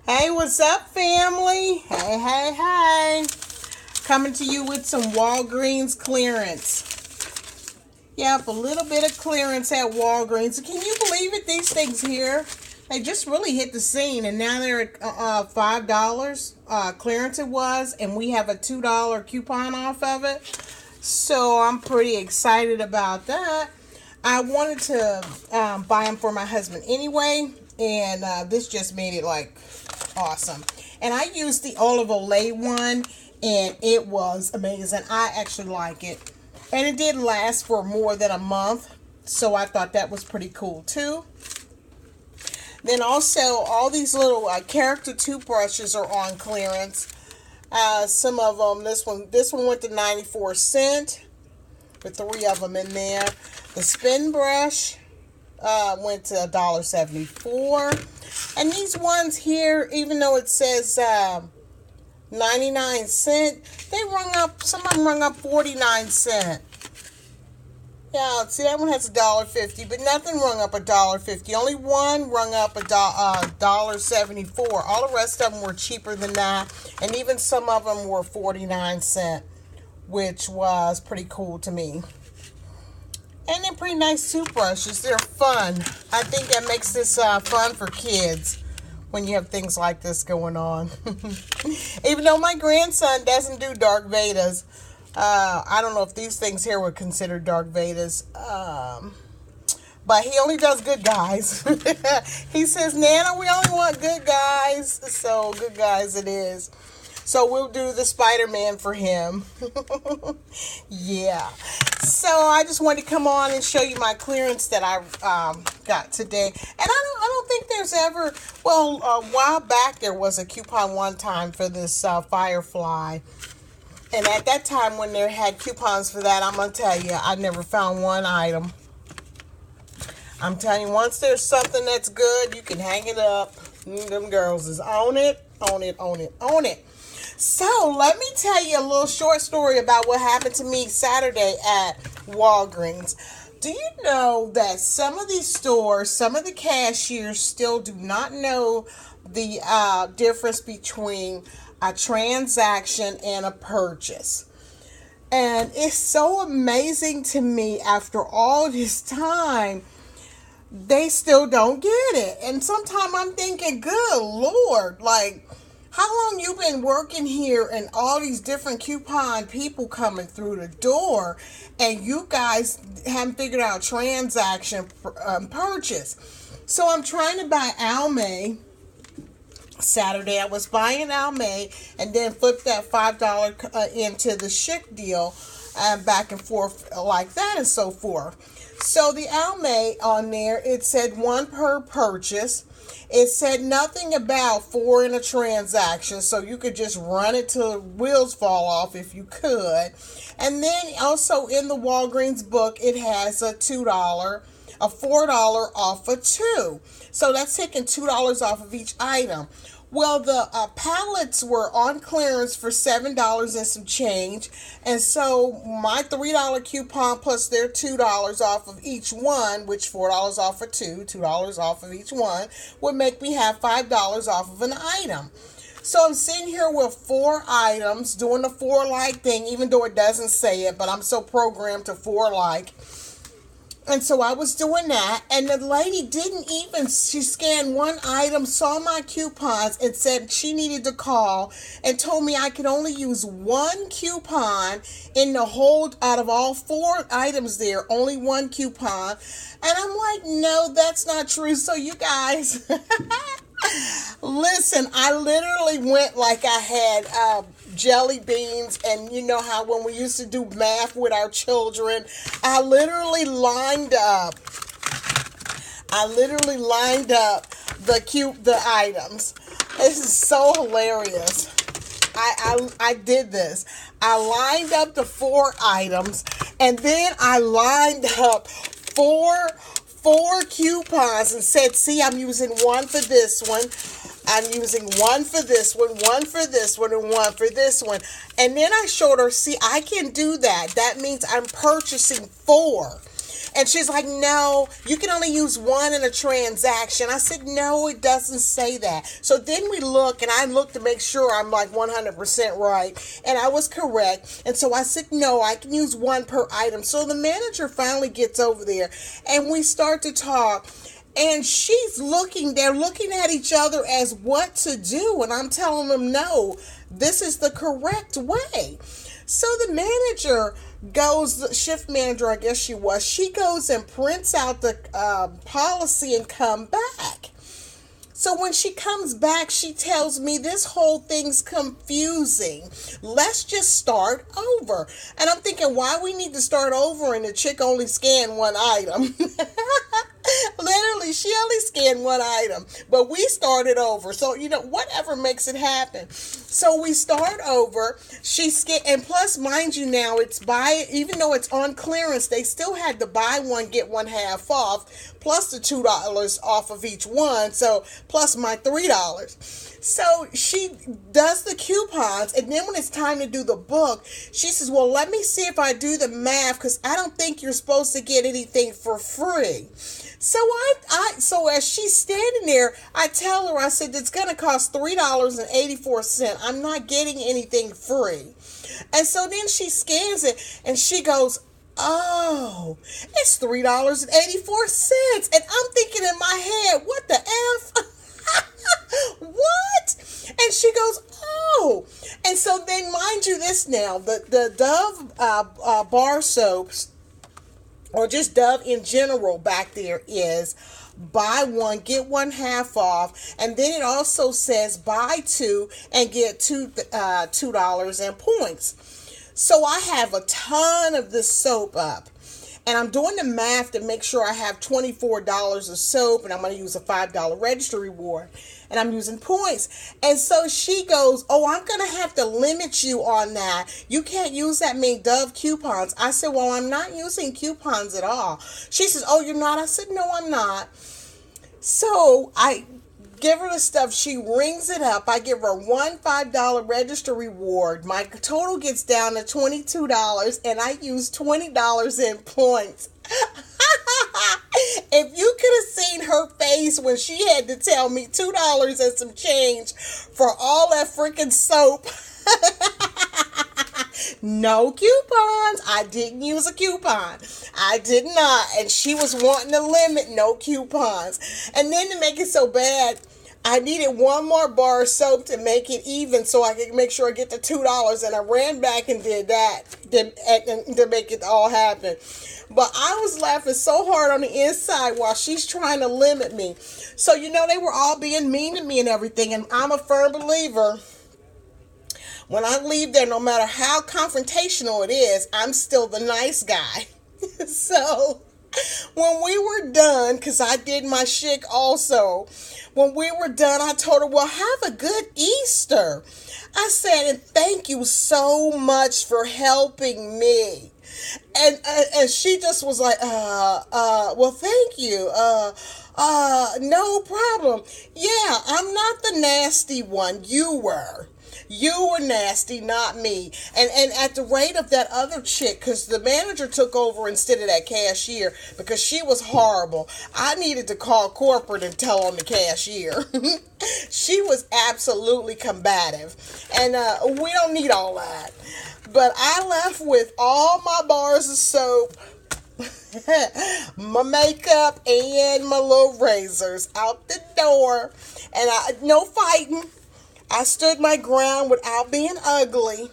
Hey, what's up, family? Hey, hey, hey. Coming to you with some Walgreens clearance. Yep, a little bit of clearance at Walgreens. Can you believe it? These things here, they just really hit the scene, and now they're at $5 clearance it was, and we have a $2 coupon off of it. So I'm pretty excited about that. I wanted to buy them for my husband anyway, and this just made it like awesome. And I used the olive olay one, and it was amazing. I actually like it, and it did last for more than a month, so I thought that was pretty cool too. Then also, all these little character toothbrushes are on clearance. Some of them, this one went to 94 cents with three of them in there. The spin brush went to $1.74. And these ones here, even though it says 99 cents, they rung up, some of them rung up 49 cents. Yeah, see, that one has $1.50, but nothing rung up $1.50. Only one rung up $1.74. All the rest of them were cheaper than that, and even some of them were 49 cents, which was pretty cool to me. And they're pretty nice toothbrushes. They're fun. I think that makes this fun for kids when you have things like this going on. Even though my grandson doesn't do dark Vedas. I don't know if these things here were considered dark Vedas. But he only does good guys. He says, Nana, we only want good guys. So good guys it is. So we'll do the Spider-Man for him. Yeah. So I just wanted to come on and show you my clearance that I got today. And I don't think there's ever, well, a while back there was a coupon one time for this Firefly. And at that time when they had coupons for that, I'm going to tell you, I never found one item. I'm telling you, once there's something that's good, you can hang it up. Them girls is on it, on it, on it, on it. So let me tell you a little short story about what happened to me Saturday at Walgreens. Do you know that some of these stores, some of the cashiers still do not know the difference between a transaction and a purchase? And it's so amazing to me after all this time, they still don't get it. And sometimes I'm thinking, good Lord, like, how long you been working here and all these different coupon people coming through the door, and you guys haven't figured out transaction purchase? So I'm trying to buy Almay. Saturday I was buying Almay and then flipped that $5 into the Schick deal, and back and forth like that and so forth. So the Almay on there, it said one per purchase. It said nothing about four in a transaction, so you could just run it till the wheels fall off if you could. And then also in the Walgreens book, it has a $2, a $4 off of two. So that's taking $2 off of each item. Well, the pallets were on clearance for $7 and some change. And so my $3 coupon plus their $2 off of each one, which $4 off of two, $2 off of each one, would make me have $5 off of an item. So I'm sitting here with four items, doing the four like thing, even though it doesn't say it, but I'm so programmed to four like. And so I was doing that, and the lady didn't even, she scanned one item, saw my coupons, and said she needed to call, and told me I could only use one coupon in the whole, out of all four items there, only one coupon. And I'm like, no, that's not true. So you guys, listen, I literally went like I had jelly beans, and you know how when we used to do math with our children, I literally lined up the items. This is so hilarious. I did this. I lined up the four items, and then I lined up four coupons and said, see, I'm using one for this one, I'm using one for this one for this one, and one for this one. And then I showed her, see, I can do that. That means I'm purchasing four. And she's like, no, you can only use one in a transaction. I said, no, it doesn't say that. So then we look, and I look to make sure I'm like 100% right. And I was correct. And so I said, no, I can use one per item. So the manager finally gets over there, and we start to talk. And they're looking at each other as what to do. And I'm telling them, no, this is the correct way. So the manager goes, the shift manager, I guess she goes and prints out the policy and come back. So when she comes back, she tells me this whole thing's confusing. Let's just start over. And I'm thinking, why we need to start over and the chick only scanned one item? Literally, she only scanned one item, but we started over. So, whatever makes it happen. So we start over. And plus, mind you now, even though it's on clearance, they still had to buy one, get one half off, plus the $2 off of each one. So, plus my $3. So she does the coupons, and then when it's time to do the book, she says, well, let me see if I do the math, because I don't think you're supposed to get anything for free. So so as she's standing there, I tell her, I said, it's going to cost $3.84. I'm not getting anything free. And so then she scans it, and she goes, oh, it's $3.84. And I'm thinking in my head, what the F? What? And she goes, oh. And so then, mind you this now, the Dove bar soaps, or just Dove in general back there, is buy one, get one half off. And then it also says buy two and get $2 in points. So I have a ton of this soap up. And I'm doing the math to make sure I have $24 of soap, and I'm going to use a $5 register reward. And I'm using points. And so she goes, oh, I'm going to have to limit you on that. You can't use that many Dove coupons. I said, well, I'm not using coupons at all. She says, oh, you're not? I said, no, I'm not. So I give her the stuff. She rings it up. I give her one $5 register reward. My total gets down to $22, and I use $20 in points. If you could have seen her face when she had to tell me $2 and some change for all that freaking soap. No coupons. I didn't use a coupon. I did not. And she was wanting to limit no coupons. And then to make it so bad, I needed one more bar of soap to make it even so I could make sure I get the $2. And I ran back and did that to make it all happen. But I was laughing so hard on the inside while she's trying to limit me. So, they were all being mean to me and everything. And I'm a firm believer, when I leave there, no matter how confrontational it is, I'm still the nice guy. So when we were done, because I did my shtick also, when we were done, I told her, well, have a good Easter. I said, and thank you so much for helping me. And she just was like, well, thank you. No problem. Yeah, I'm not the nasty one. You were. You were nasty, not me. And at the rate of that other chick, because the manager took over instead of that cashier, because she was horrible. I needed to call corporate and tell on the cashier. She was absolutely combative. And we don't need all that. But I left with all my bars of soap, my makeup, and my little razors out the door. And no fighting. I stood my ground without being ugly.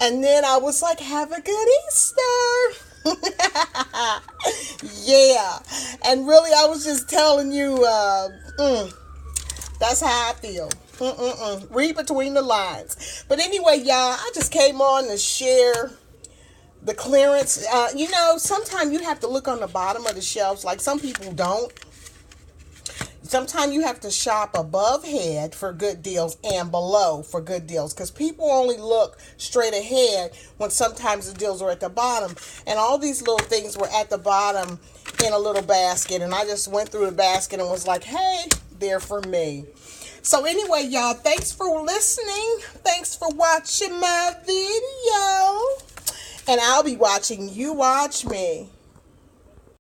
And then I was like, have a good Easter. Yeah. And really, I was just telling you, that's how I feel. Read between the lines. But anyway, y'all, I just came on to share the clearance. Sometimes you have to look on the bottom of the shelves, like some people don't. Sometimes you have to shop above head for good deals and below for good deals, because people only look straight ahead when sometimes the deals are at the bottom. And all these little things were at the bottom in a little basket, and I just went through the basket and was like, hey, they're for me. So anyway, y'all, thanks for listening. Thanks for watching my video. And I'll be watching you watch me.